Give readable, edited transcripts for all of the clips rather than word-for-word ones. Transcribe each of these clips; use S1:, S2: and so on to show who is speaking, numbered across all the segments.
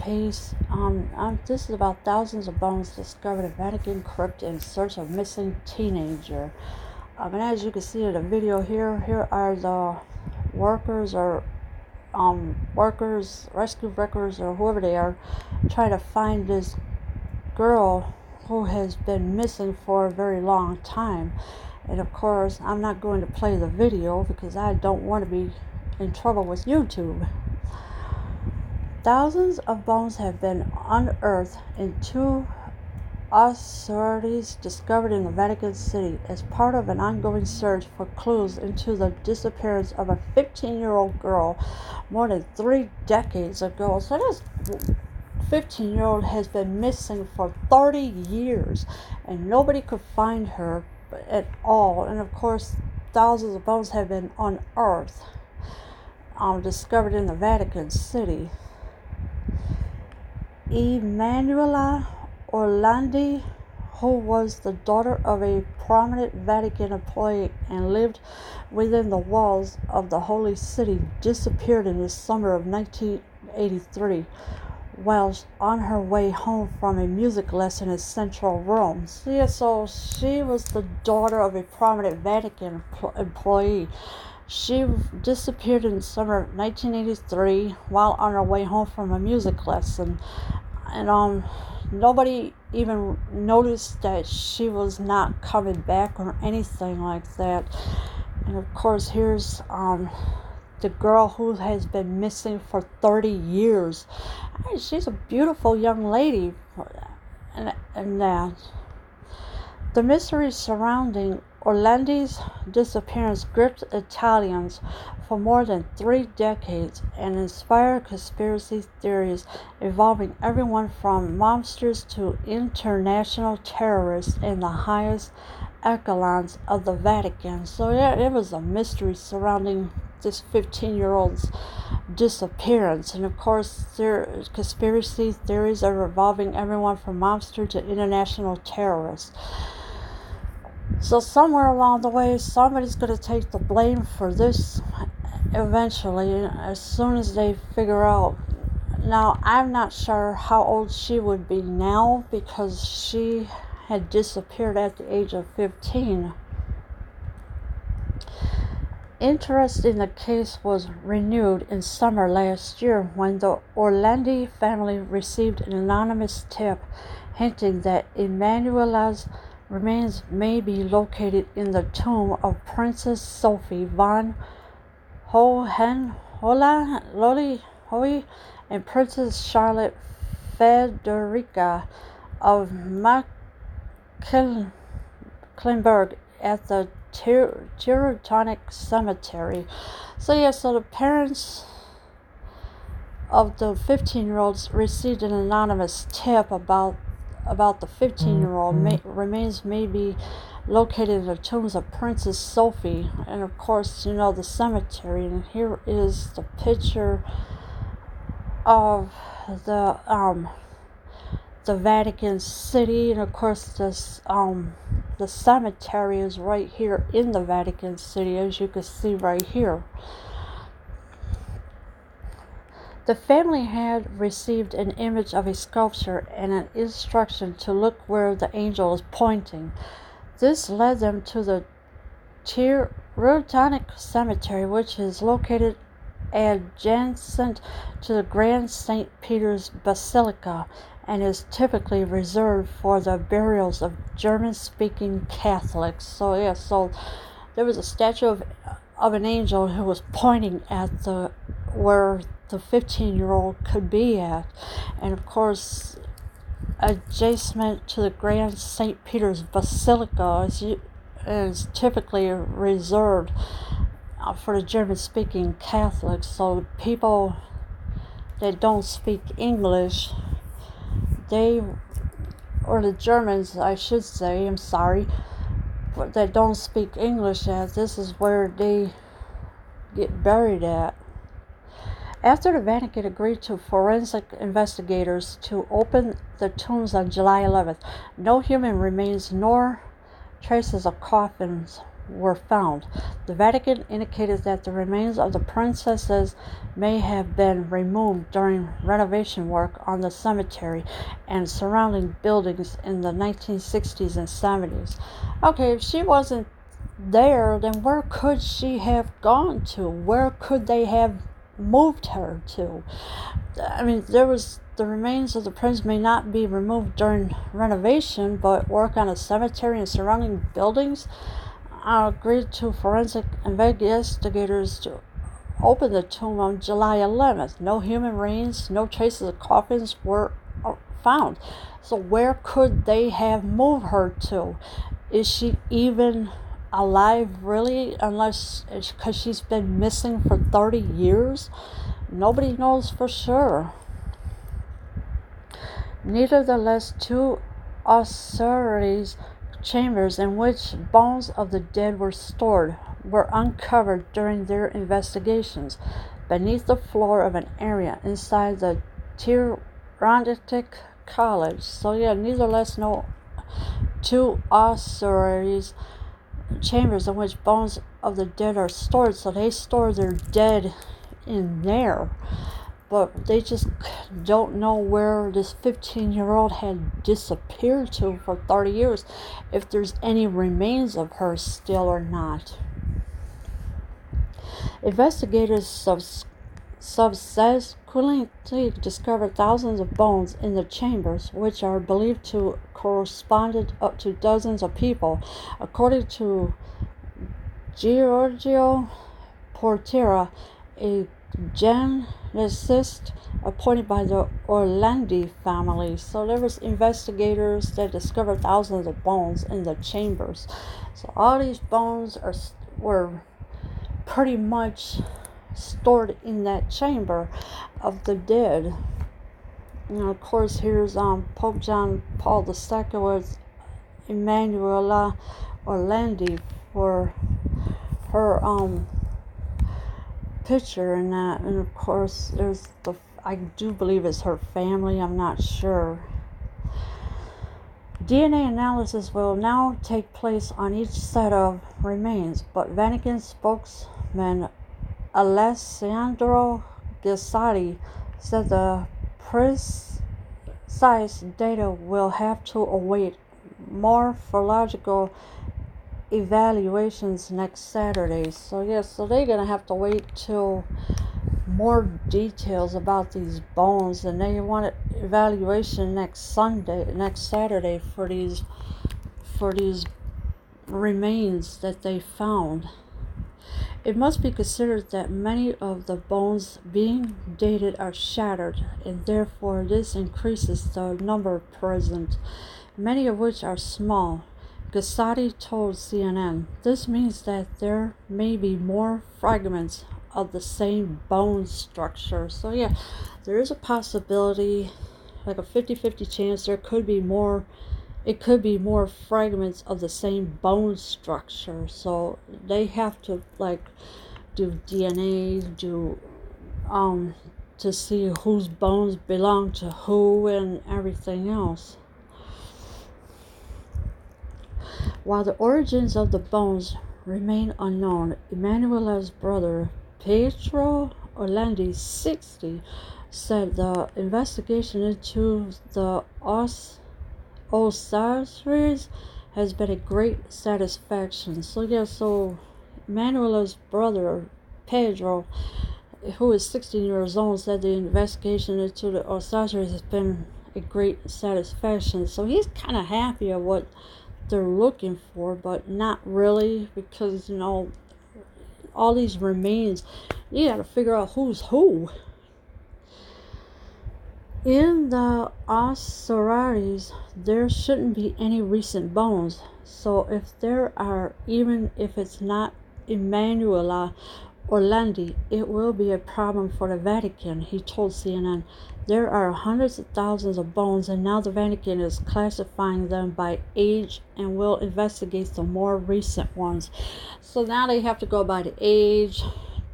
S1: Peace. This is about thousands of bones discovered at Vatican Crypt in search of missing teenager. And as you can see in the video here are the workers or rescue workers or whoever they are, trying to find this girl who has been missing for a very long time. And of course, I'm not going to play the video because I don't want to be in trouble with YouTube. Thousands of bones have been unearthed in two ossuaries discovered in the Vatican City as part of an ongoing search for clues into the disappearance of a 15-year-old girl more than 3 decades ago. So this 15-year-old has been missing for 30 years and nobody could find her at all. And of course, thousands of bones have been unearthed, discovered in the Vatican City. Emanuela Orlandi, who was the daughter of a prominent Vatican employee and lived within the walls of the Holy City, disappeared in the summer of 1983 while on her way home from a music lesson in central Rome. So she was the daughter of a prominent Vatican employee. She disappeared in the summer of 1983 while on her way home from a music lesson. And nobody even noticed that she was not coming back or anything like that. And of course, here's the girl who has been missing for 30 years. She's a beautiful young lady. And that. The mystery surrounding Orlandi's disappearance gripped Italians for more than 3 decades and inspired conspiracy theories involving everyone from mobsters to international terrorists in the highest echelons of the Vatican. So yeah, it was a mystery surrounding this 15-year-old's disappearance. And of course, conspiracy theories are involving everyone from mobster to international terrorists. So somewhere along the way, somebody's going to take the blame for this eventually, as soon as they figure out. Now, I'm not sure how old she would be now because she had disappeared at the age of 15. Interest in the case was renewed in summer last year when the Orlandi family received an anonymous tip hinting that Emanuela's remains may be located in the tomb of Princess Sophie von Hohenlohe and Princess Charlotte Frederica of Mecklenburg at the Teutonic Cemetery. So the parents of the 15-year-olds received an anonymous tip about the 15-year-old remains may be located in the tombs of Princess Sophie, and of course, the cemetery. And here is the picture of the Vatican City, and of course, the cemetery is right here in the Vatican City, as you can see right here. The family had received an image of a sculpture and an instruction to look where the angel is pointing. This led them to the Teutonic Cemetery, which is located adjacent to the Grand St. Peter's Basilica and is typically reserved for the burials of German-speaking Catholics. So there was a statue of an angel who was pointing at where the 15-year-old could be at. And of course, adjacent to the Grand St. Peter's Basilica is typically reserved for the German-speaking Catholics. So people that don't speak English, or the Germans, I should say, I'm sorry, that don't speak English, this is where they get buried at. After the Vatican agreed to forensic investigators to open the tombs on July 11th, no human remains nor traces of coffins were found. The Vatican indicated that the remains of the princesses may have been removed during renovation work on the cemetery and surrounding buildings in the 1960s and 70s. Okay, if she wasn't there, then where could she have gone to? Where could they have moved her to? I mean, the remains of the prince may not be removed during renovation, but work on a cemetery and surrounding buildings agreed to forensic investigators to open the tomb on July 11th. No human remains, no traces of coffins were found. So where could they have moved her to? Is she even alive, really? Unless, because she's been missing for 30 years? Nobody knows for sure. Nevertheless, two ossuaries chambers in which bones of the dead were stored were uncovered during their investigations beneath the floor of an area inside the Tyrantic College. So yeah, nevertheless, no two ossuaries chambers in which bones of the dead are stored. So they store their dead in there. But they just don't know where this 15-year-old had disappeared to for 30 years, if there's any remains of her still or not. Investigators subsequently discovered thousands of bones in the chambers, which are believed to correspond up to dozens of people. According to Giorgio Portera, a geneticist appointed by the Orlandi family. So there was investigators that discovered thousands of bones in the chambers. So all these bones were pretty much stored in that chamber of the dead. And of course, here's Pope John Paul II with Emanuela Orlandi for her picture and that, and of course there's I do believe it's her family, I'm not sure. DNA analysis will now take place on each set of remains, but Vatican spokesman Alessandro Gassati said the precise data will have to await morphological evaluations next Saturday. So yes, so they're gonna have to wait till more details about these bones, and they want an evaluation next Saturday for these remains that they found. It must be considered that many of the bones being dated are shattered, and therefore this increases the number present, many of which are small. Gassati told CNN, "This means that there may be more fragments of the same bone structure." So yeah, there is a possibility, like a 50-50 chance, there could be more. It could be more fragments of the same bone structure. So they have to like do DNA, to see whose bones belong to who and everything else. While the origins of the bones remain unknown, Emanuela's brother, Pietro Orlandi, 60, said the investigation into the ossuaries has been a great satisfaction. So yeah, so Emanuela's brother, Pedro, who is 16 years old, said the investigation into the ossuaries has been a great satisfaction. So he's kind of happy at what they're looking for, but not really, because all these remains, you gotta figure out who's who. In the ossuaries, there shouldn't be any recent bones, so if there are, even if it's not Emanuela Orlandi, it will be a problem for the Vatican, he told CNN. There are hundreds of thousands of bones, and now the Vatican is classifying them by age and will investigate the more recent ones. So now they have to go by the age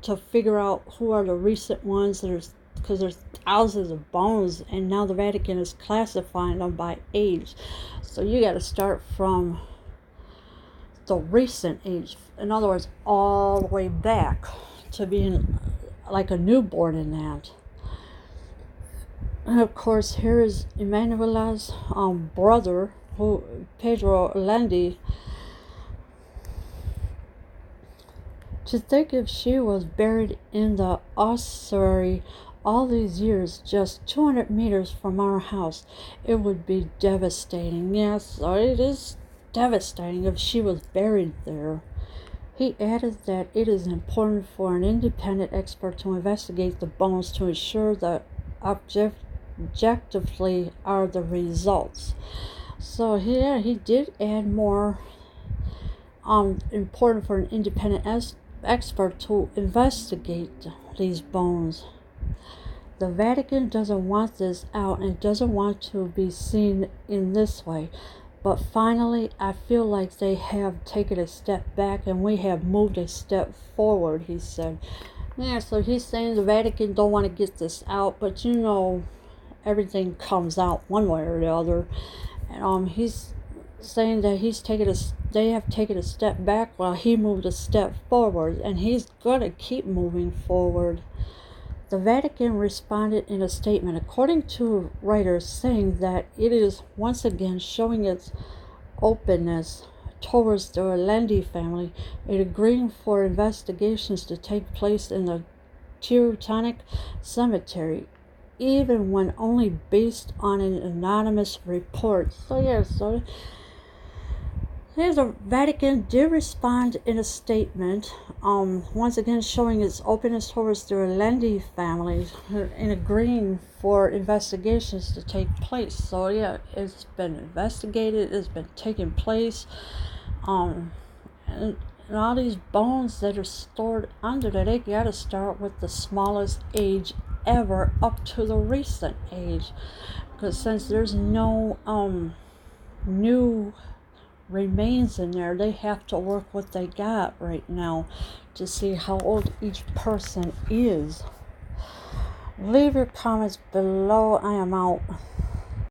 S1: to figure out who are the recent ones. Because there's thousands of bones, and now the Vatican is classifying them by age. So you got to start from the recent age. In other words, all the way back to being like a newborn in that. And of course, here is Emanuela's brother, who Pedro Landy. To think if she was buried in the ossuary all these years, just 200 meters from our house, it would be devastating. Yes, it is devastating if she was buried there. He added that it is important for an independent expert to investigate the bones to ensure that objectively are the results. So yeah, he did add more important for an independent expert to investigate these bones. The Vatican doesn't want this out and doesn't want to be seen in this way. But finally, I feel like they have taken a step back and we have moved a step forward, he said. Yeah, so he's saying the Vatican don't want to get this out, but you know, everything comes out one way or the other. And he's saying that they have taken a step back while he moved a step forward, and he's gonna keep moving forward. The Vatican responded in a statement, according to Reuters, saying that it is once again showing its openness towards the Orlandi family in agreeing for investigations to take place in the Teutonic Cemetery, even when only based on an anonymous report. So the Vatican did respond in a statement, once again showing its openness towards the Orlandi family in agreeing for investigations to take place. So yeah, it's been investigated, it's been taking place, and all these bones that are stored under there, they gotta start with the smallest age ever up to the recent age, because since there's no new remains in there, they have to work what they got right now to see how old each person is. Leave your comments below. I am out.